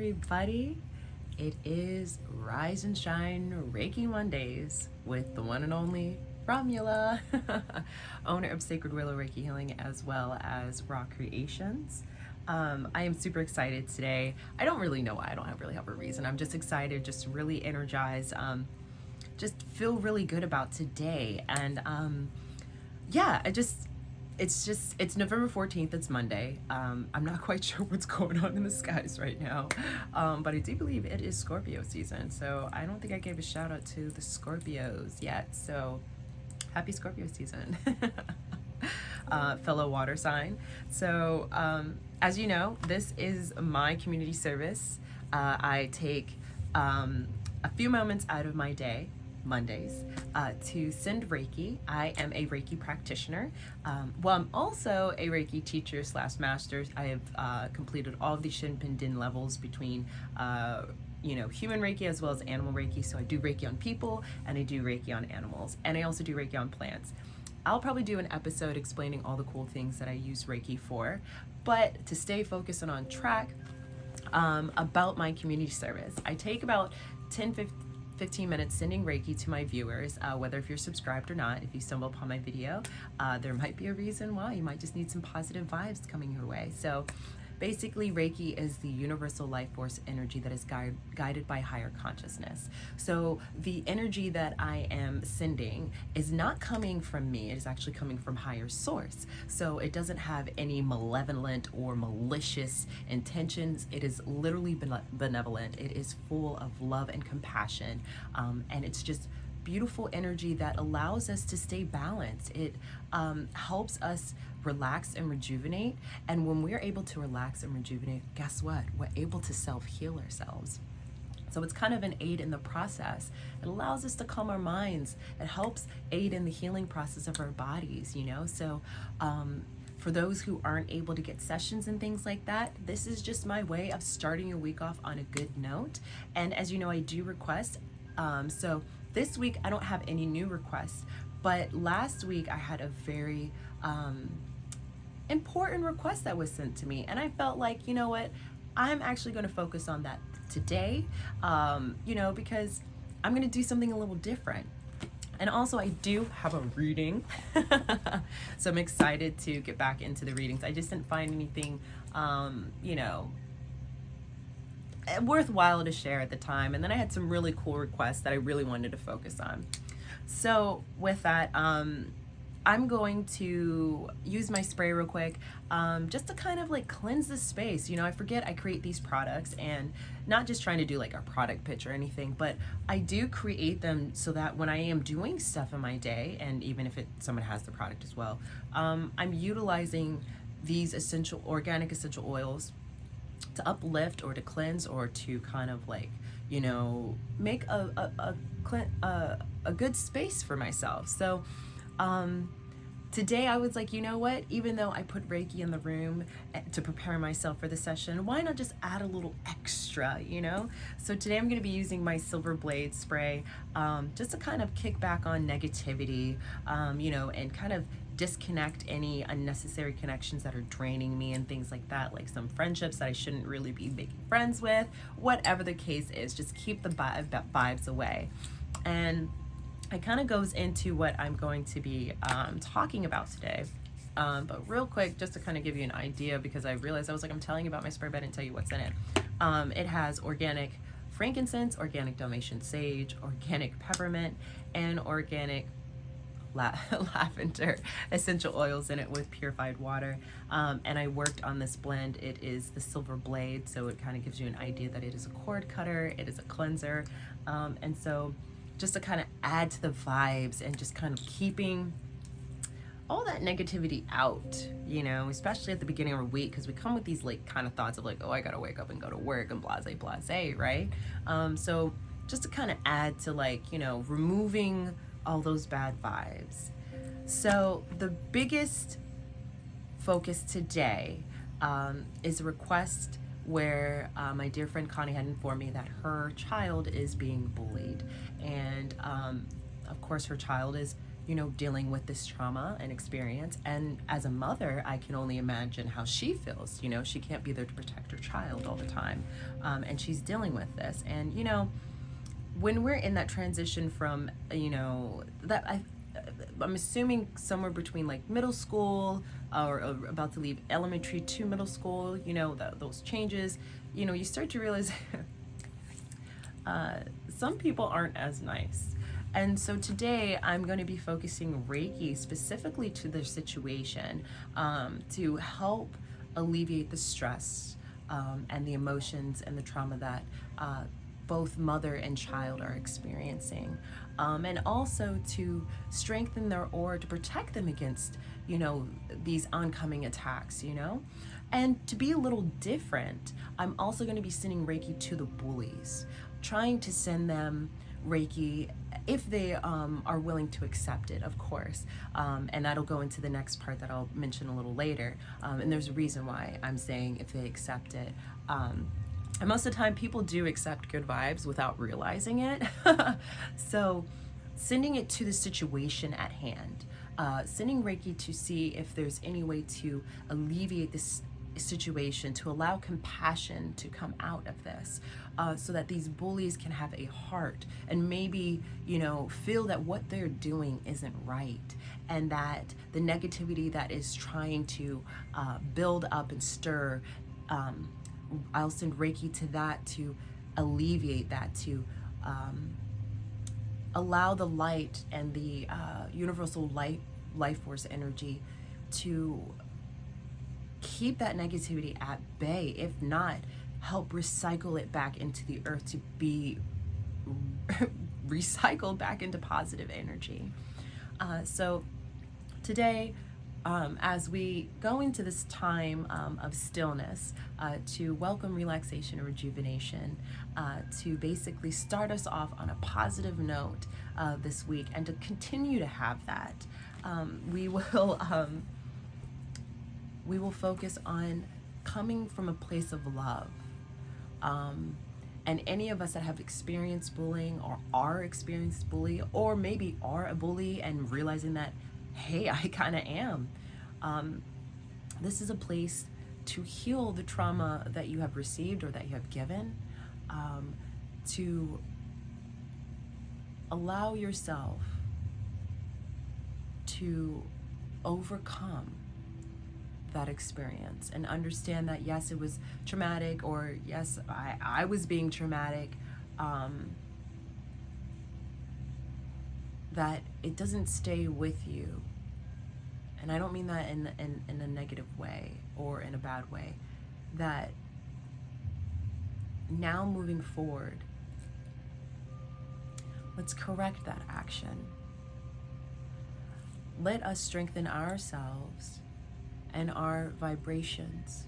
everybody. It is Rise and Shine Reiki Mondays with the one and only Romula, owner of Sacred Willow Reiki Healing as well as Raw Creations. I am super excited today. I don't really know why. I don't really have a reason. I'm just excited, just really energized, just feel really good about today. And yeah, it's November 14th, it's Monday. I'm not quite sure what's going on in the skies right now, but I do believe it is Scorpio season, so I don't think I gave a shout out to the Scorpios yet, so happy Scorpio season. Fellow water sign. So as you know, this is my community service. I take a few moments out of my day, Mondays, to send Reiki. I am a Reiki practitioner. Well, I'm also a Reiki teacher / master. I have completed all of the Shinpin levels between human Reiki as well as animal Reiki. So I do Reiki on people and I do Reiki on animals, and I also do Reiki on plants. I'll probably do an episode explaining all the cool things that I use Reiki for, but to stay focused and on track, about my community service, I take about 15 minutes sending Reiki to my viewers, whether if you're subscribed or not. If you stumble upon my video, there might be a reason why. You might just need some positive vibes coming your way. So basically, Reiki is the universal life force energy that is guided by higher consciousness. So the energy that I am sending is not coming from me, it is actually coming from higher source. So it doesn't have any malevolent or malicious intentions. It is literally benevolent. It is full of love and compassion, and it's just beautiful energy that allows us to stay balanced. It helps us relax and rejuvenate, and when we're able to relax and rejuvenate, guess what? We're able to self-heal ourselves. So it's kind of an aid in the process. It allows us to calm our minds. It helps aid in the healing process of our bodies, So for those who aren't able to get sessions and things like that, this is just my way of starting your week off on a good note. And as you know, I do request. So this week I don't have any new requests, but last week I had a very important request that was sent to me, and I felt like, you know what, I'm actually going to focus on that today, because I'm going to do something a little different. And also I do have a reading, so I'm excited to get back into the readings. I just didn't find anything, worthwhile to share at the time, and then I had some really cool requests that I really wanted to focus on. So with that, I'm going to use my spray real quick, just to kind of like cleanse the space. I forget I create these products, and not just trying to do like a product pitch or anything, but I do create them so that when I am doing stuff in my day, and even if someone has the product as well, I'm utilizing these organic essential oils to uplift or to cleanse or to kind of like, make a good space for myself. So today I was like, you know what, even though I put Reiki in the room to prepare myself for the session, why not just add a little extra, So today I'm going to be using my silver blade spray, just to kind of kick back on negativity, and kind of disconnect any unnecessary connections that are draining me and things like that, like some friendships that I shouldn't really be making friends with, whatever the case is, just keep the vibes away. And it kind of goes into what I'm going to be talking about today. But real quick, just to kind of give you an idea, because I realized I'm telling you about my spray, but I didn't tell you what's in it. It has organic frankincense, organic Dalmatian sage, organic peppermint, and organic lavender essential oils in it with purified water. And I worked on this blend. It is the silver blade, so it kind of gives you an idea that it is a cord cutter, it is a cleanser, and so just to kind of add to the vibes and just kind of keeping all that negativity out, especially at the beginning of a week, because we come with these like kind of thoughts of like, oh, I gotta wake up and go to work and blase, right? So just to kind of add to like, removing all those bad vibes. So the biggest focus today is a request where my dear friend Connie had informed me that her child is being bullied, and of course her child is dealing with this trauma and experience. And as a mother, I can only imagine how she feels. She can't be there to protect her child all the time, and she's dealing with this. And when we're in that transition from I'm assuming somewhere between like middle school or about to leave elementary to middle school, those changes, you start to realize some people aren't as nice. And so today I'm going to be focusing Reiki specifically to their situation, to help alleviate the stress and the emotions and the trauma that both mother and child are experiencing, and also to strengthen their aura to protect them against these oncoming attacks. And to be a little different, I'm also going to be sending Reiki to the bullies, trying to send them Reiki if they are willing to accept it, of course. And that'll go into the next part that I'll mention a little later. And there's a reason why I'm saying if they accept it. And most of the time, people do accept good vibes without realizing it. So sending it to the situation at hand, sending Reiki to see if there's any way to alleviate this situation, to allow compassion to come out of this, so that these bullies can have a heart and maybe feel that what they're doing isn't right, and that the negativity that is trying to build up and stir, I'll send Reiki to that to alleviate that, to allow the light and the universal life force energy to keep that negativity at bay, if not help recycle it back into the earth to be recycled back into positive energy. So today, as we go into this time of stillness, to welcome relaxation and rejuvenation, to basically start us off on a positive note this week, and to continue to have that, we will focus on coming from a place of love. And any of us that have experienced bullying or are experienced bully, or maybe are a bully and realizing that, hey, I kind of am. This is a place to heal the trauma that you have received or that you have given, to allow yourself to overcome that experience and understand that, yes, it was traumatic, or yes, I was being traumatic, that it doesn't stay with you. And I don't mean that in a negative way or in a bad way. That now moving forward, let's correct that action. Let us strengthen ourselves and our vibrations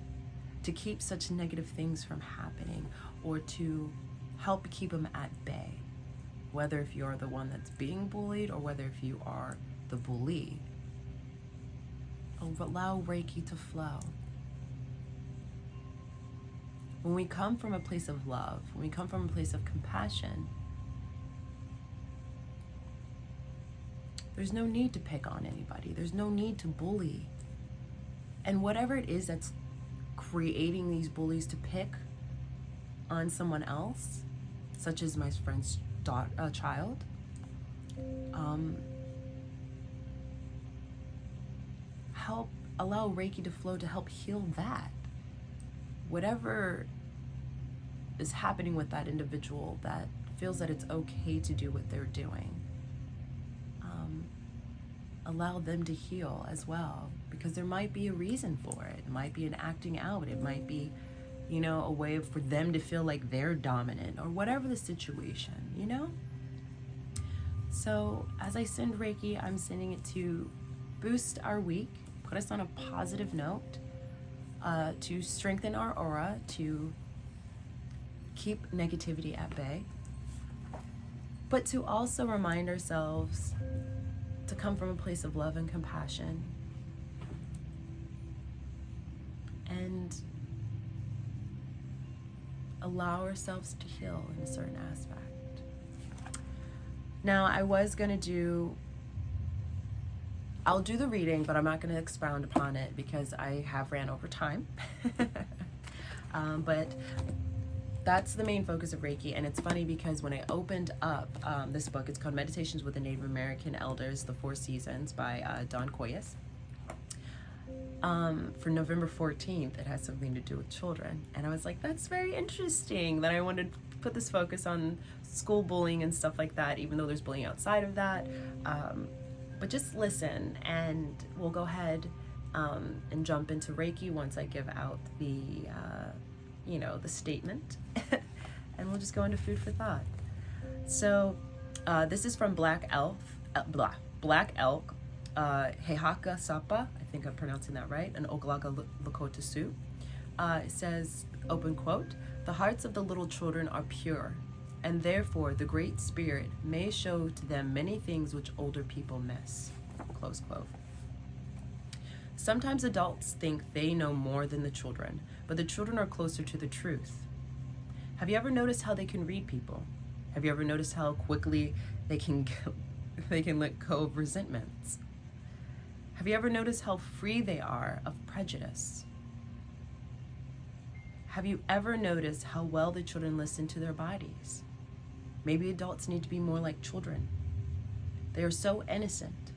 to keep such negative things from happening, or to help keep them at bay. Whether if you're the one that's being bullied, or whether if you are the bully. Allow Reiki to flow. When we come from a place of love, when we come from a place of compassion, there's no need to pick on anybody. There's no need to bully. And whatever it is that's creating these bullies to pick on someone else, such as my friend's child, allow Reiki to flow to help heal that. Whatever is happening with that individual that feels that it's okay to do what they're doing, allow them to heal as well, because there might be a reason for it. It might be an acting out. It might be, a way for them to feel like they're dominant, or whatever the situation, So as I send Reiki, I'm sending it to boost our week, put us on a positive note, to strengthen our aura, to keep negativity at bay, but to also remind ourselves to come from a place of love and compassion, and allow ourselves to heal in a certain aspect. Now, I was going to do I'll do the reading, but I'm not going to expound upon it because I have ran over time. But that's the main focus of Reiki. And it's funny because when I opened up this book, it's called Meditations with the Native American Elders, The Four Seasons by Don Coyes. For November 14th, it has something to do with children. And I was like, that's very interesting. Then I wanted to put this focus on school bullying and stuff like that, even though there's bullying outside of that. But just listen, and we'll go ahead and jump into Reiki once I give out the, the statement. And we'll just go into food for thought. So this is from Black Elk, Hehaka Sapa, I think I'm pronouncing that right, and Oglaga Lakota Sioux. It says, open quote, "The hearts of the little children are pure, and therefore the Great Spirit may show to them many things which older people miss," close quote. Sometimes adults think they know more than the children, but the children are closer to the truth. Have you ever noticed how they can read people? Have you ever noticed how quickly they can let go of resentments? Have you ever noticed how free they are of prejudice? Have you ever noticed how well the children listen to their bodies? Maybe adults need to be more like children. They are so innocent.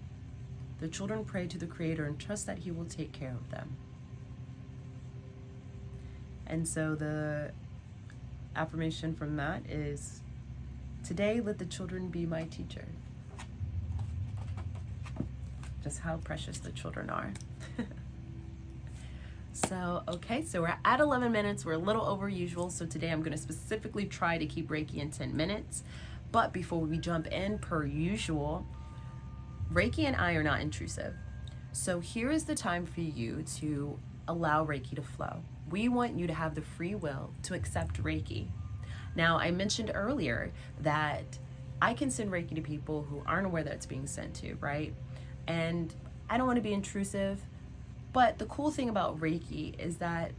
The children pray to the Creator and trust that He will take care of them. And so the affirmation from that is, today let the children be my teacher. Just how precious the children are. So we're at 11 minutes. We're a little over usual. So today I'm going to specifically try to keep Reiki in 10 minutes. But before we jump in, per usual, Reiki and I are not intrusive. So here is the time for you to allow Reiki to flow. We want you to have the free will to accept Reiki. Now, I mentioned earlier that I can send Reiki to people who aren't aware that it's being sent to, right? And I don't want to be intrusive, but the cool thing about Reiki is that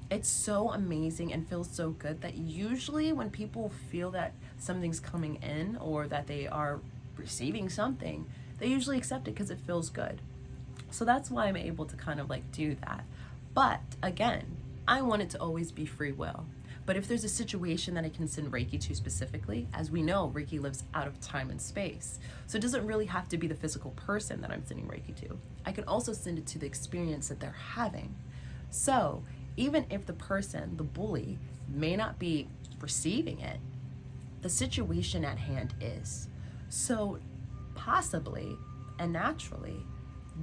it's so amazing and feels so good that usually when people feel that something's coming in or that they are receiving something, they usually accept it because it feels good. So that's why I'm able to kind of like do that. But again, I want it to always be free will. But if there's a situation that I can send Reiki to specifically, as we know, Reiki lives out of time and space. So it doesn't really have to be the physical person that I'm sending Reiki to. I can also send it to the experience that they're having. So even if the person, the bully, may not be receiving it, the situation at hand is. So possibly and naturally,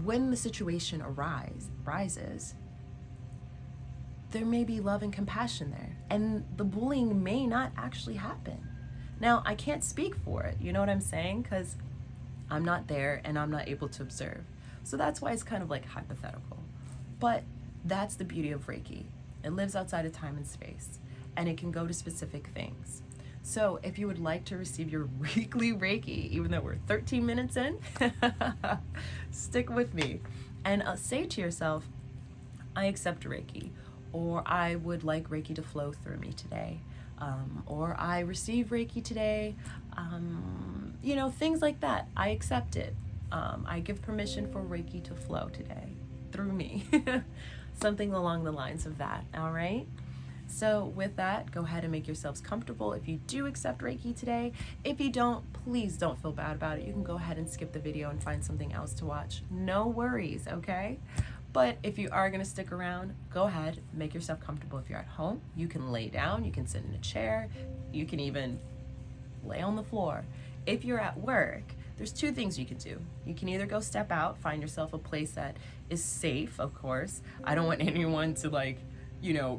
when the situation arises, there may be love and compassion there, and the bullying may not actually happen. Now, I can't speak for it, you know what I'm saying? Because I'm not there and I'm not able to observe. So that's why it's kind of like hypothetical. But that's the beauty of Reiki. It lives outside of time and space, and it can go to specific things. So if you would like to receive your weekly Reiki, even though we're 13 minutes in, stick with me and say to yourself, I accept Reiki, or I would like Reiki to flow through me today, or I receive Reiki today, things like that. I accept it. I give permission for Reiki to flow today through me. Something along the lines of that, all right? So with that, go ahead and make yourselves comfortable if you do accept Reiki today. If you don't, please don't feel bad about it. You can go ahead and skip the video and find something else to watch. No worries, okay? But if you are going to stick around, go ahead, make yourself comfortable. If you're at home, you can lay down, you can sit in a chair, you can even lay on the floor. If you're at work, there's two things you can do. You can either go step out, find yourself a place that is safe, of course. I don't want anyone to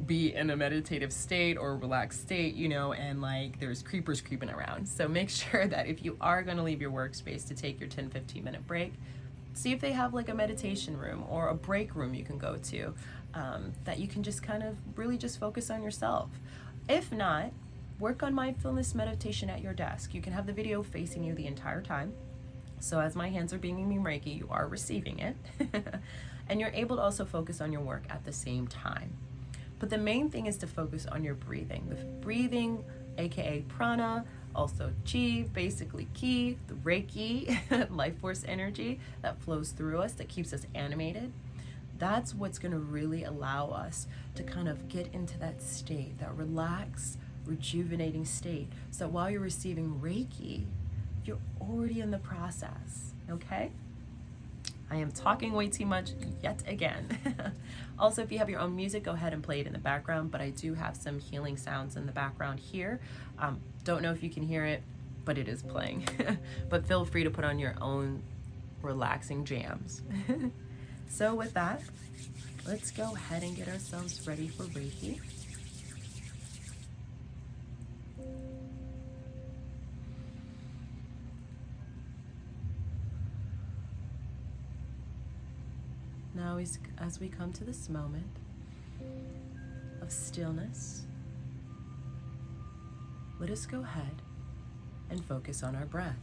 be in a meditative state or a relaxed state, and there's creepers creeping around. So make sure that if you are going to leave your workspace to take your 10-15 minute break, see if they have a meditation room or a break room you can go to that you can just kind of really just focus on yourself. If not, work on mindfulness meditation at your desk. You can have the video facing you the entire time. So as my hands are being me Reiki, you are receiving it. And you're able to also focus on your work at the same time. But the main thing is to focus on your breathing. The breathing, aka prana, Also chi, basically ki, the Reiki, life force energy that flows through us, that keeps us animated. That's what's going to really allow us to kind of get into that state, that relaxed, rejuvenating state, so that while you're receiving Reiki, you're already in the process, okay? I am talking way too much yet again. Also, if you have your own music, go ahead and play it in the background, but I do have some healing sounds in the background here. Don't know if you can hear it, but it is playing. But feel free to put on your own relaxing jams. So with that, let's go ahead and get ourselves ready for Reiki. Now, as we come to this moment of stillness, let us go ahead and focus on our breath.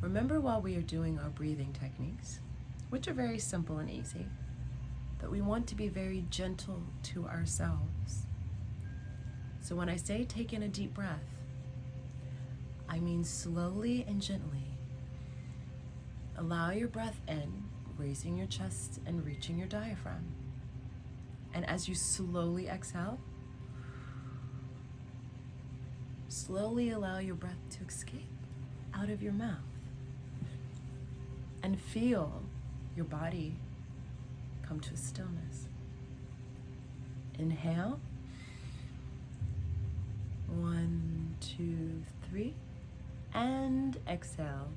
Remember, while we are doing our breathing techniques, which are very simple and easy, that we want to be very gentle to ourselves. So when I say take in a deep breath, I mean slowly and gently. Allow your breath in, raising your chest and reaching your diaphragm. And as you slowly exhale, slowly allow your breath to escape out of your mouth. And feel your body come to a stillness. Inhale. 1, 2, 3. And exhale.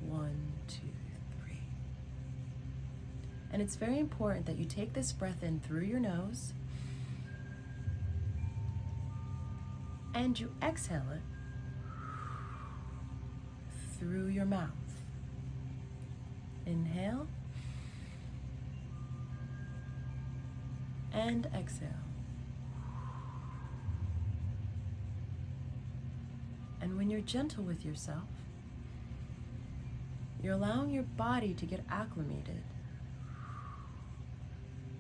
1, 2, 3. And it's very important that you take this breath in through your nose and you exhale it through your mouth. Inhale and exhale. And when you're gentle with yourself, you're allowing your body to get acclimated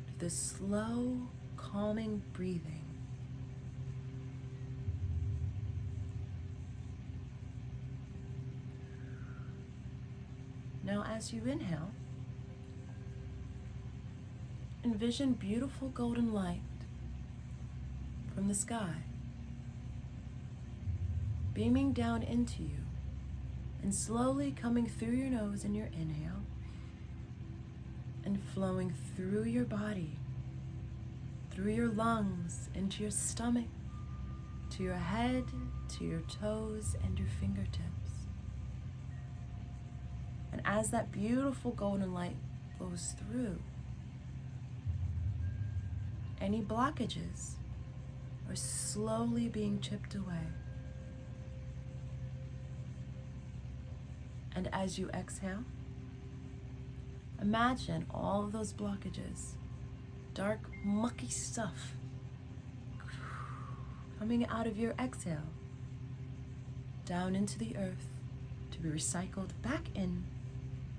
to this slow, calming breathing. Now, as you inhale, envision beautiful golden light from the sky beaming down into you and slowly coming through your nose in your inhale and flowing through your body, through your lungs, into your stomach, to your head, to your toes and your fingertips. And as that beautiful golden light flows through, any blockages are slowly being chipped away. And as you exhale, imagine all of those blockages, dark, mucky stuff, coming out of your exhale, down into the earth to be recycled back in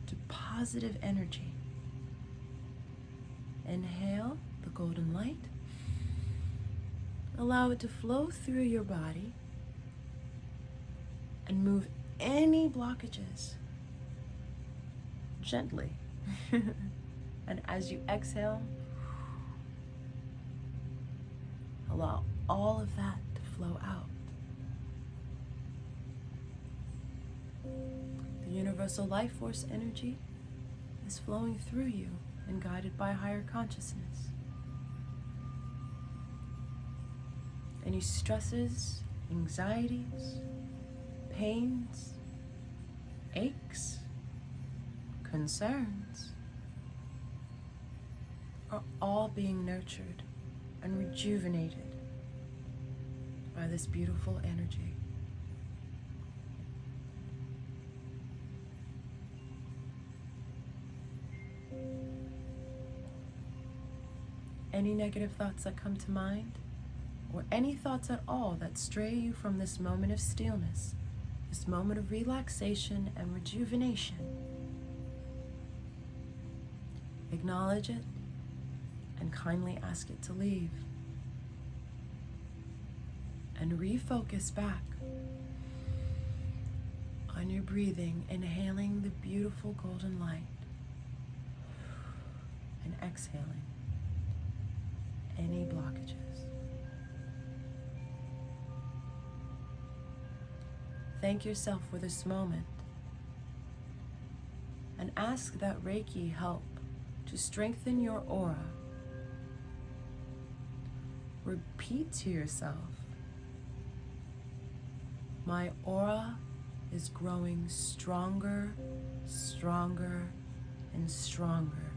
to positive energy. Inhale the golden light. Allow it to flow through your body and move any blockages gently. And as you exhale, allow all of that to flow out. The universal life force energy is flowing through you and guided by higher consciousness. Any stresses, anxieties, pains, aches, concerns are all being nurtured and rejuvenated by this beautiful energy. Any negative thoughts that come to mind, or any thoughts at all that stray you from this moment of stillness, this moment of relaxation and rejuvenation, acknowledge it and kindly ask it to leave. and refocus back on your breathing, inhaling the beautiful golden light and exhaling any blockages. Thank yourself for this moment and ask that Reiki help to strengthen your aura. Repeat to yourself, my aura is growing stronger, stronger, and stronger.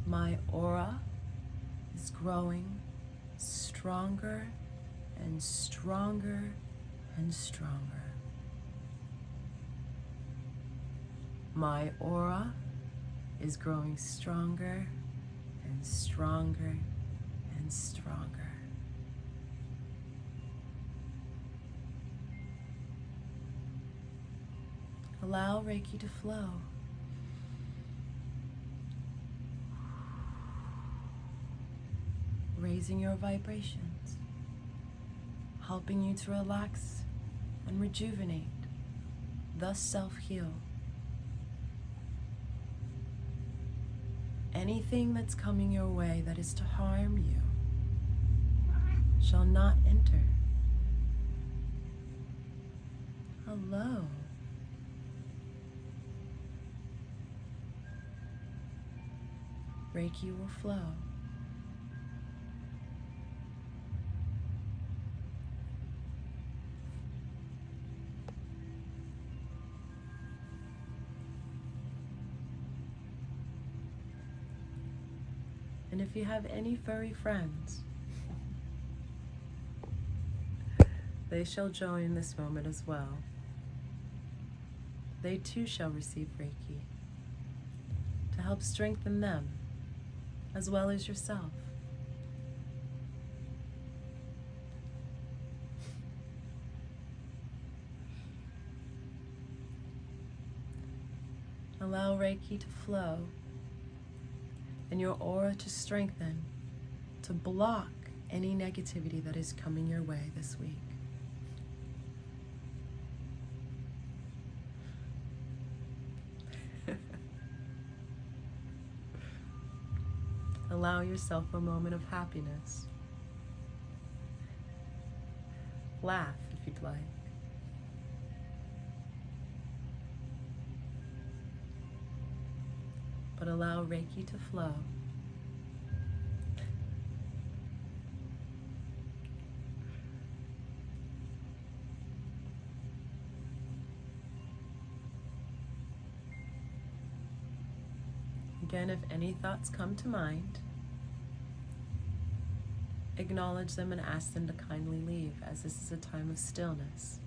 My aura is growing stronger and stronger and stronger. My aura is growing stronger and stronger and stronger. Allow Reiki to flow. Raising your vibrations, helping you to relax and rejuvenate, thus self-heal. Anything that's coming your way that is to harm you shall not enter. Hello. Reiki will flow. And if you have any furry friends, they shall join this moment as well. They too shall receive Reiki to help strengthen them as well as yourself. Allow Reiki to flow and your aura to strengthen, to block any negativity that is coming your way this week. Allow yourself a moment of happiness. Laugh if you'd like. But allow Reiki to flow. Again, if any thoughts come to mind, acknowledge them and ask them to kindly leave, as this is a time of stillness.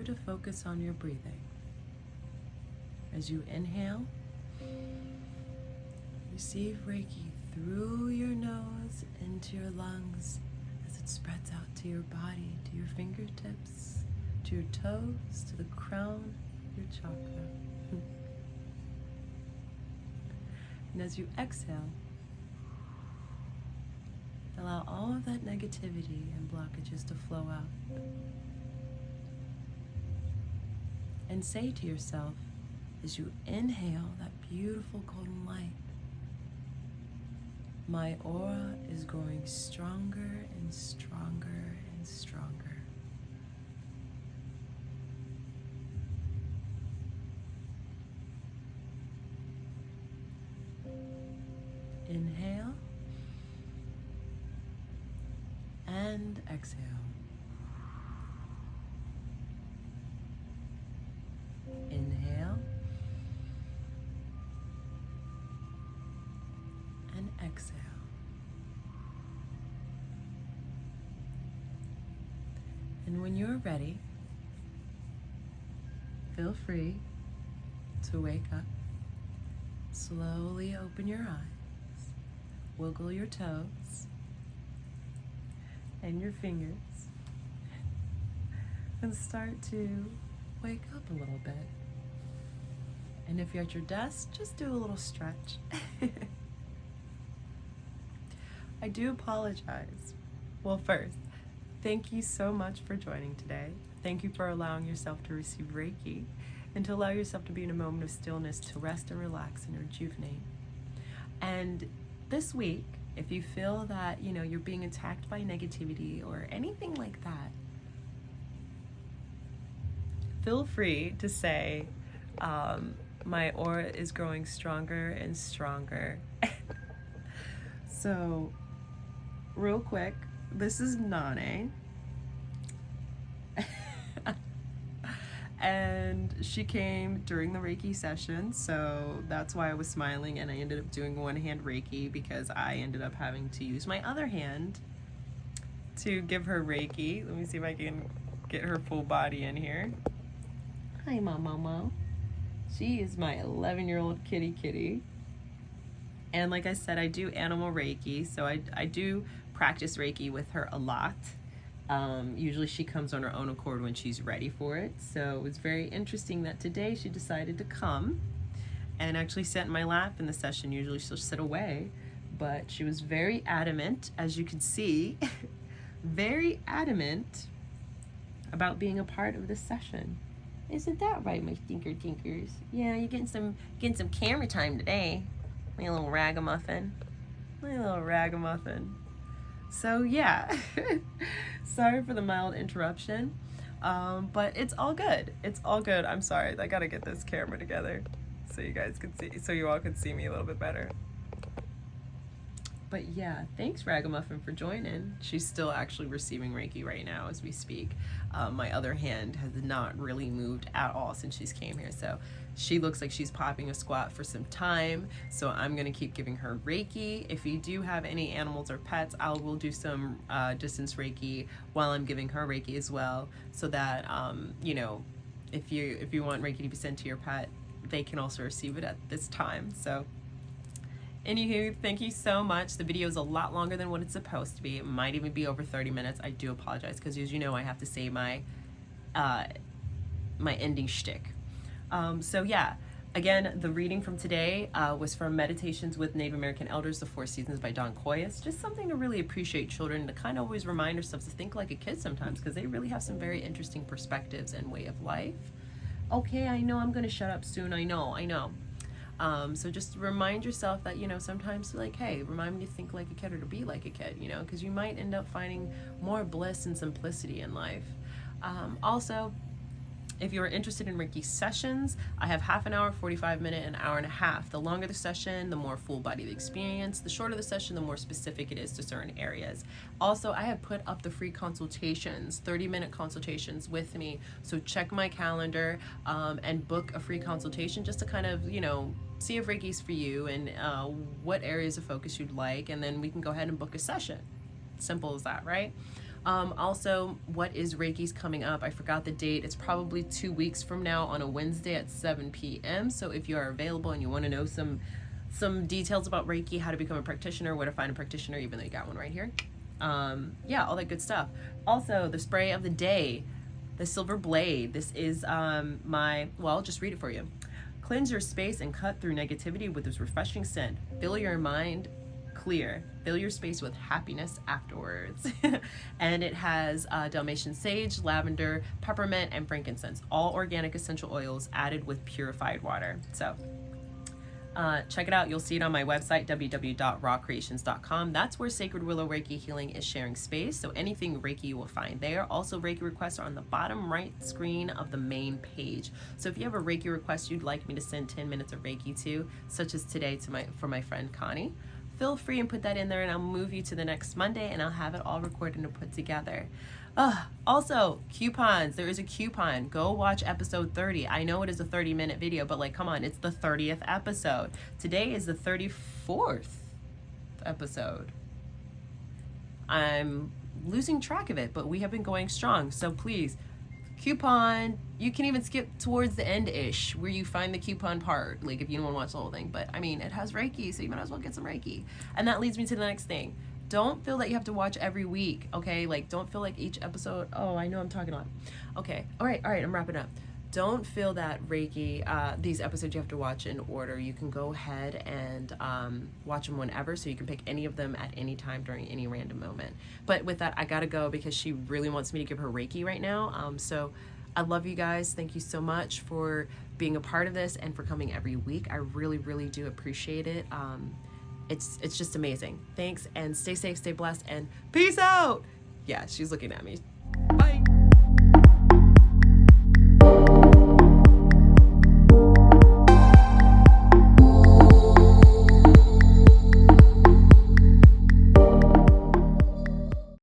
to focus on your breathing. As you inhale, receive Reiki through your nose into your lungs as it spreads out to your body, to your fingertips, to your toes, to the crown of your chakra. And as you exhale, allow all of that negativity and blockages to flow out. And say to yourself, as you inhale that beautiful golden light, my aura is growing stronger and stronger and stronger. Inhale and exhale. Inhale and exhale. And when you're ready, feel free to wake up. Slowly open your eyes, wiggle your toes and your fingers, and start to wake up a little bit. And if you're at your desk, just do a little stretch. I do apologize. Well, first, thank you so much for joining today. Thank you for allowing yourself to receive Reiki and to allow yourself to be in a moment of stillness to rest and relax and rejuvenate. And this week, if you feel that, you're being attacked by negativity or anything like that, feel free to say, my aura is growing stronger and stronger. So, real quick, this is Nane. And she came during the Reiki session, so that's why I was smiling, and I ended up doing one-hand Reiki because I ended up having to use my other hand to give her Reiki. Let me see if I can get her full body in here. Hi, Momo. She is my 11-year-old kitty. And like I said, I do animal Reiki, so I do practice Reiki with her a lot. Usually she comes on her own accord when she's ready for it. So it was very interesting that today she decided to come and actually sit in my lap in the session. Usually she'll sit away, but she was very adamant, as you can see, very adamant about being a part of this session. Isn't that right, my stinker tinkers? Yeah, you're getting some camera time today. My little ragamuffin. So yeah, sorry for the mild interruption, but it's all good. It's all good. I'm sorry. I gotta get this camera together so you guys can see, so you all can see me a little bit better. But yeah, thanks Ragamuffin for joining. She's still actually receiving Reiki right now as we speak. My other hand has not really moved at all since she's came here. So she looks like she's popping a squat for some time. So I'm gonna keep giving her Reiki. If you do have any animals or pets, I will do some distance Reiki while I'm giving her Reiki as well. So that, if you want Reiki to be sent to your pet, they can also receive it at this time. So anywho, thank you so much. The video is a lot longer than what it's supposed to be. It might even be over 30 minutes. I do apologize because, as you know, I have to say my ending shtick. So yeah, again, the reading from today was from Meditations with Native American Elders, The Four Seasons by Don Coyes. Just something to really appreciate children, to kind of always remind ourselves to think like a kid sometimes, because they really have some very interesting perspectives and way of life. Okay, I know I'm going to shut up soon. I know. So just remind yourself that, sometimes like, hey, remind me to think like a kid or to be like a kid, because you might end up finding more bliss and simplicity in life. Also, if you're interested in Reiki sessions, I have half an hour, 45 minute, an hour and a half. The longer the session, the more full body the experience. The shorter the session, the more specific it is to certain areas. Also, I have put up the free consultations, 30-minute consultations with me. So check my calendar and book a free consultation just to kind of, see if Reiki's for you and what areas of focus you'd like. And then we can go ahead and book a session. Simple as that, right? Also, what is Reiki's coming up? I forgot the date. It's probably 2 weeks from now on a Wednesday at 7 p.m. So if you are available and you want to know some details about Reiki, how to become a practitioner, where to find a practitioner, even though you got one right here. Yeah, all that good stuff. Also, the spray of the day, the Silver Blade. This is I'll just read it for you. Cleanse your space and cut through negativity with this refreshing scent. Fill your mind clear. Fill your space with happiness afterwards. And it has Dalmatian sage, lavender, peppermint, and frankincense. All organic essential oils added with purified water. So check it out. You'll see it on my website, www.rawcreations.com. That's where Sacred Willow Reiki Healing is sharing space. So anything Reiki you will find there. Also, Reiki requests are on the bottom right screen of the main page. So if you have a Reiki request you'd like me to send 10 minutes of Reiki to, such as today for my friend Connie, feel free and put that in there, and I'll move you to the next Monday and I'll have it all recorded and put together. Also, coupons. There is a coupon. Go watch episode 30. I know it is a 30-minute video, but come on, it's the 30th episode. Today is the 34th episode. I'm losing track of it, but we have been going strong. So please, coupon. You can even skip towards the end-ish where you find the coupon part, if you don't want to watch the whole thing. But I mean, it has Reiki, so you might as well get some Reiki. And that leads me to the next thing. Don't feel that you have to watch every week, okay? Don't feel like each episode, oh, I know I'm talking a lot. Okay, all right, I'm wrapping up. Don't feel that Reiki, these episodes you have to watch in order. You can go ahead and watch them whenever, so you can pick any of them at any time during any random moment. But with that, I gotta go because she really wants me to give her Reiki right now. So I love you guys. Thank you so much for being a part of this and for coming every week. I really, really do appreciate it. It's just amazing. Thanks, and stay safe, stay blessed, and peace out. Yeah, she's looking at me.